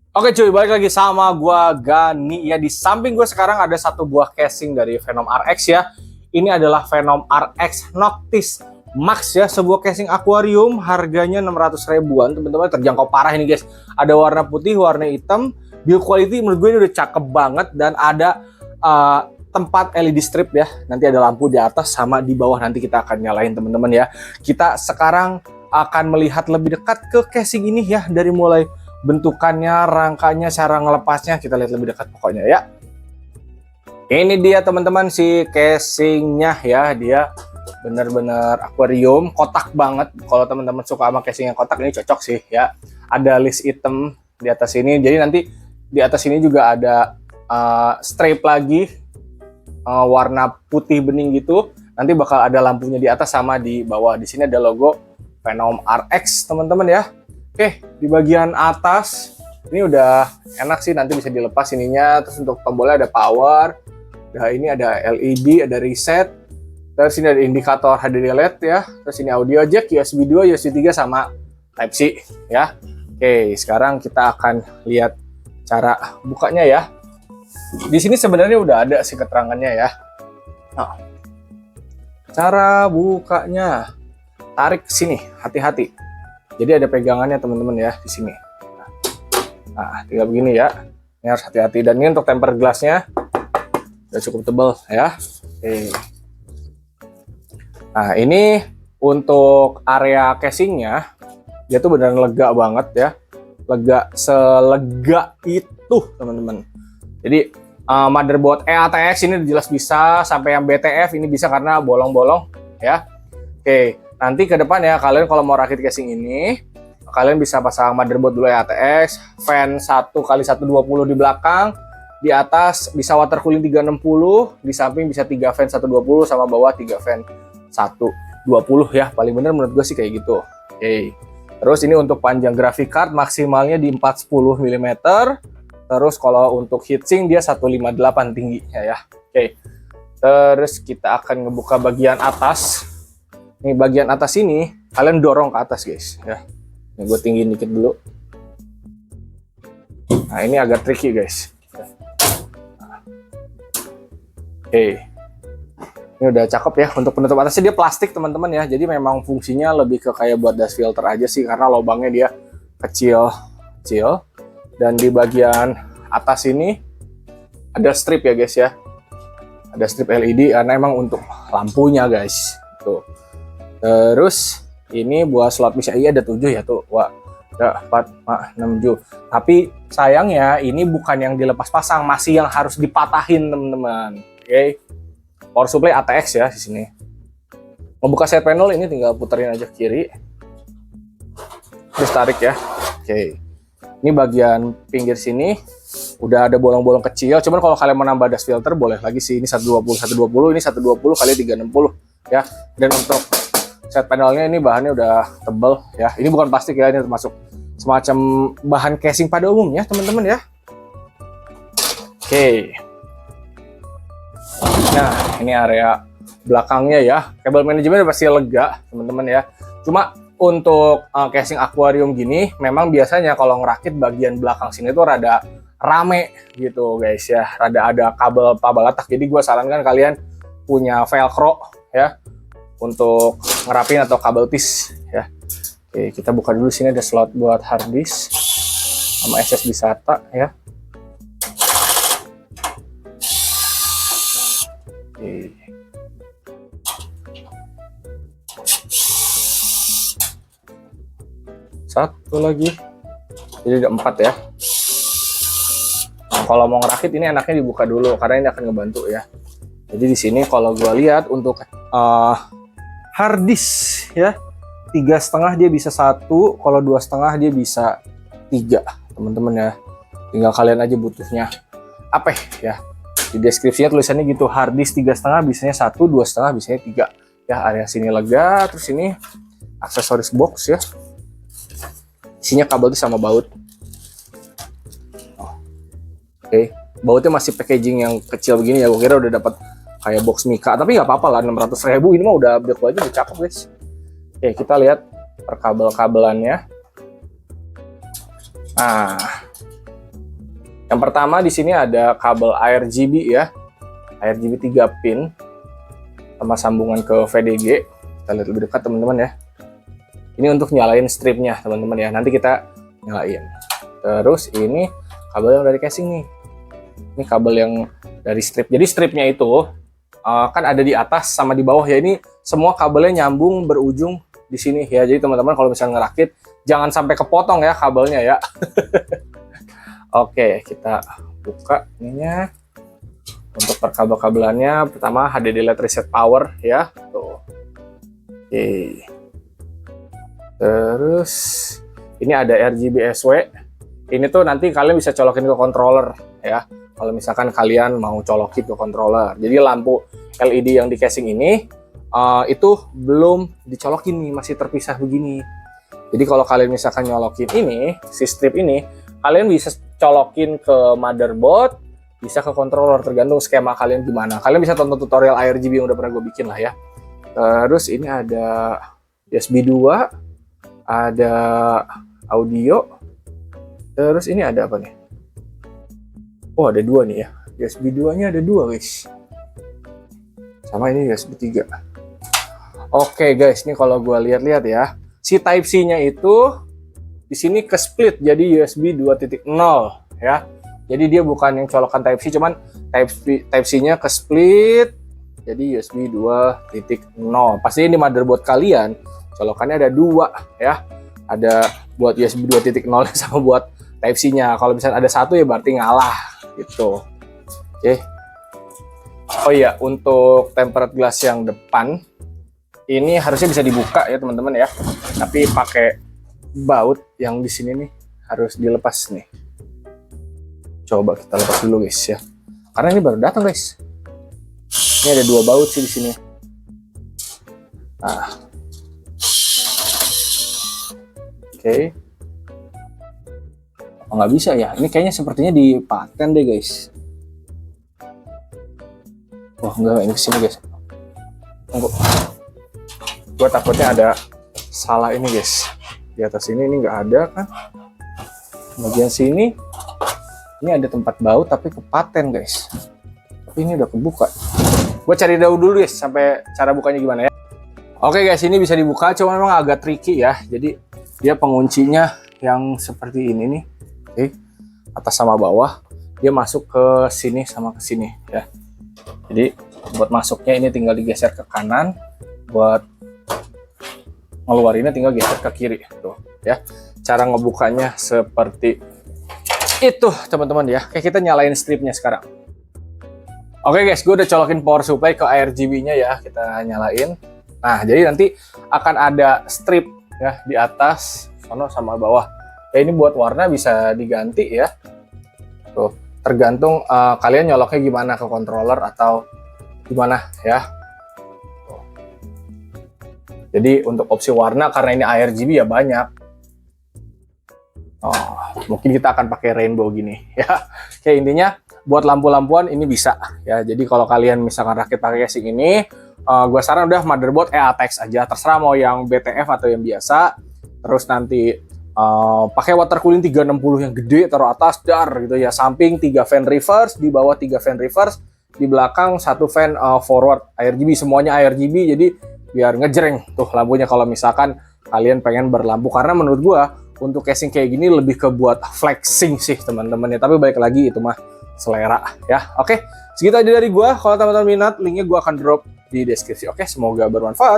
Oke cuy, balik lagi sama gua Gani ya. Di samping gue sekarang ada satu buah casing dari Venom RX ya. Ini adalah Venom RX Noctis Max ya, sebuah casing akuarium, harganya 600 ribuan teman-teman, terjangkau parah ini guys. Ada warna putih, warna hitam, build quality menurut gue ini udah cakep banget, dan ada tempat LED strip ya. Nanti ada lampu di atas sama di bawah, nanti kita akan nyalain teman-teman ya. Kita sekarang akan melihat lebih dekat ke casing ini ya, dari mulai bentukannya, rangkanya, cara ngelepasnya, kita lihat lebih dekat pokoknya ya. Ini dia teman-teman si casingnya ya, dia bener-bener akuarium, kotak banget. Kalau teman-teman suka sama casing yang kotak, ini cocok sih ya. Ada list item di atas ini, jadi nanti di atas ini juga ada strip lagi warna putih bening gitu. Nanti bakal ada lampunya di atas sama di bawah. Di sini ada logo Venom RX teman-teman ya. Oke, di bagian atas ini udah enak sih, nanti bisa dilepas ininya. Terus untuk tombolnya ada power, nah ini ada LED, ada reset. Terus ini ada indikator HDD LED ya. Terus ini audio jack, USB 2, USB 3 sama Type C ya. Oke, sekarang kita akan lihat cara bukanya ya. Di sini sebenarnya udah ada sih keterangannya ya. Nah, cara bukanya, tarik ke sini, hati-hati. Jadi ada pegangannya teman-teman ya di sini. Nah, tinggal begini ya. Ini harus hati-hati, dan ini untuk temper gelasnya udah cukup tebal ya. Oke. Nah, ini untuk area casingnya, dia tuh beneran lega banget ya. Lega selega itu teman-teman. Jadi motherboard EATX ini jelas bisa, sampai yang BTF ini bisa karena bolong-bolong ya. Oke. Nanti ke depan ya, kalian kalau mau rakit casing ini, kalian bisa pasang motherboard dulu ATX, fan 1x120 di belakang, di atas bisa water cooling 360, di samping bisa 3 fan 120, sama bawah 3 fan 120 ya. Paling bener menurut gue sih kayak gitu. Oke. Terus ini untuk panjang graphic card maksimalnya di 410 mm. Terus kalau untuk heatsink dia 158 tingginya ya. Oke. Terus kita akan ngebuka bagian atas. Nih bagian atas ini kalian dorong ke atas guys ya. Ini gue tinggiin dikit dulu. Nah ini agak tricky guys. Oke. Ini udah cakep ya. Untuk penutup atasnya dia plastik teman-teman ya. Jadi memang fungsinya lebih ke kayak buat dust filter aja sih, karena lubangnya dia kecil. Dan di bagian atas ini ada strip ya guys ya. Ada strip LED karena emang untuk lampunya guys. Tuh. Terus ini buat slot PCIe ada 7 ya tuh. Wah, ada 4, 5, 6, 7. Tapi sayangnya ini bukan yang dilepas pasang, masih yang harus dipatahin teman-teman. Oke. Power supply ATX ya di sini. Mau buka side panel ini tinggal puterin aja kiri. Terus tarik ya. Oke. Ini bagian pinggir sini udah ada bolong-bolong kecil. Cuman kalau kalian mau nambah dust filter boleh lagi sih. Ini 120, ini 120 kali 360 ya. Dan untuk set panelnya ini bahannya udah tebel ya. Ini bukan plastik ya, ini termasuk semacam bahan casing pada umumnya teman-teman ya. Oke. Nah ini area belakangnya ya. Kabel manajemen pasti lega teman-teman ya. Cuma untuk casing akuarium gini, memang biasanya kalau ngerakit bagian belakang sini tuh rada rame gitu guys ya. Rada ada kabel tabalatak. Jadi gue sarankan kalian punya velcro ya, untuk ngerapin atau kabel tis ya. Oke, kita buka dulu. Sini ada slot buat hard disk sama SSD SATA ya. Oke. Satu lagi, jadi ada 4 ya. Nah, kalau mau ngerakit ini enaknya dibuka dulu karena ini akan ngebantu ya. Jadi di sini kalau gue lihat untuk hard disk ya, 3,5 dia bisa 1, kalau 2,5 dia bisa 3 teman-teman ya. Tinggal kalian aja butuhnya apa ya. Di deskripsinya tulisannya gitu, hard disk 3,5 bisanya 1, 2,5 bisanya 3 ya. Area sini lega. Terus ini aksesoris box ya, isinya kabel tuh sama baut. Oke, bautnya masih packaging yang kecil begini ya. Gue kira udah dapat kayak box Mika, tapi nggak apa-apa lah, 600 ribu ini mah udah build aja udah cakep guys. Oke, kita lihat per kabel-kabelannya. Nah, Yang pertama di sini ada kabel ARGB ya, ARGB 3 pin sama sambungan ke VDG. Kita lihat lebih dekat teman-teman ya. Ini untuk nyalain stripnya teman-teman ya. Nanti kita nyalain. Terus ini kabel yang dari casing nih. Ini kabel yang dari strip. Jadi stripnya itu kan ada di atas sama di bawah ya. Ini semua kabelnya nyambung berujung di sini ya. Jadi teman-teman kalau misalnya ngerakit jangan sampai kepotong ya kabelnya ya. Oke, kita buka ininya. Untuk perkabel-kabelannya, pertama HDD LED reset power ya. Tuh. Oke. Terus ini ada RGB SW. Ini tuh nanti kalian bisa colokin ke controller ya. Kalau misalkan kalian mau colokin ke controller. Jadi lampu LED yang di casing ini itu belum dicolokin nih, masih terpisah begini. Jadi kalau kalian misalkan nyolokin ini, si strip ini, kalian bisa colokin ke motherboard, bisa ke controller, tergantung skema kalian gimana. Kalian bisa tonton tutorial ARGB yang udah pernah gue bikin lah ya. Terus ini ada USB 2, ada audio. Terus ini ada apa nih? Oh, ada 2 nih ya. USB 2-nya ada 2 guys. Sama ini USB 3. Oke guys, ini kalau gue lihat-lihat ya, si Type-C-nya itu di sini ke split jadi USB 2.0 ya. Jadi dia bukan yang colokan Type-C, cuman Type-C-nya ke split jadi USB 2.0. Pasti ini motherboard kalian colokannya ada 2 ya. Ada buat USB 2.0 sama buat Type-C-nya. Kalau misalnya ada 1 ya berarti ngalah gitu. Oke. Oh iya, untuk tempered glass yang depan ini harusnya bisa dibuka ya teman-teman ya. Tapi pakai baut yang di sini nih harus dilepas nih. Coba kita lepas dulu guys ya. Karena ini baru datang guys. Ini ada 2 baut sih di sini. Nah. Oke. Oh, nggak bisa ya. Ini kayaknya sepertinya di paten deh guys. Wah, enggak, ini kesini guys. Tunggu. Gue takutnya ada salah ini guys. Di atas ini nggak ada kan. Bagian sini ini ada tempat baut tapi kepaten guys. Tapi ini udah kebuka. Gue cari dulu guys sampai cara bukanya gimana ya. Oke guys, ini bisa dibuka, cuma memang agak tricky ya. Jadi dia penguncinya yang seperti ini nih. Oke. Atas sama bawah. Dia masuk ke sini sama ke sini ya. Jadi buat masuknya ini tinggal digeser ke kanan. Buat ngeluarinnya tinggal geser ke kiri tuh ya. Cara ngebukanya seperti itu teman-teman ya. Oke, kita nyalain stripnya sekarang. Oke guys, gue udah colokin power supply ke ARGB-nya ya. Kita nyalain. Nah, jadi nanti akan ada strip ya di atas sono sama bawah. Ya ini buat warna bisa diganti ya. Tuh, tergantung kalian nyoloknya gimana, ke controller atau gimana ya. Jadi untuk opsi warna karena ini ARGB ya banyak. Oh, mungkin kita akan pakai rainbow gini ya. Oke, intinya buat lampu-lampuan ini bisa ya. Jadi kalau kalian misalkan rakit pakai casing ini, gue saran udah motherboard EATEX aja. Terserah mau yang BTF atau yang biasa. Terus nanti pakai water cooling 360 yang gede taruh atas dar gitu ya. Samping 3 fan reverse, di bawah 3 fan reverse, di belakang 1 fan forward ARGB, semuanya ARGB. Jadi biar ngejreng tuh lampunya kalau misalkan kalian pengen berlampu. Karena menurut gua untuk casing kayak gini lebih ke buat flexing sih teman-teman ya. Tapi balik lagi itu mah selera ya. Oke, segitu aja dari gua. Kalau teman-teman minat, linknya gua akan drop di deskripsi. Oke, semoga bermanfaat.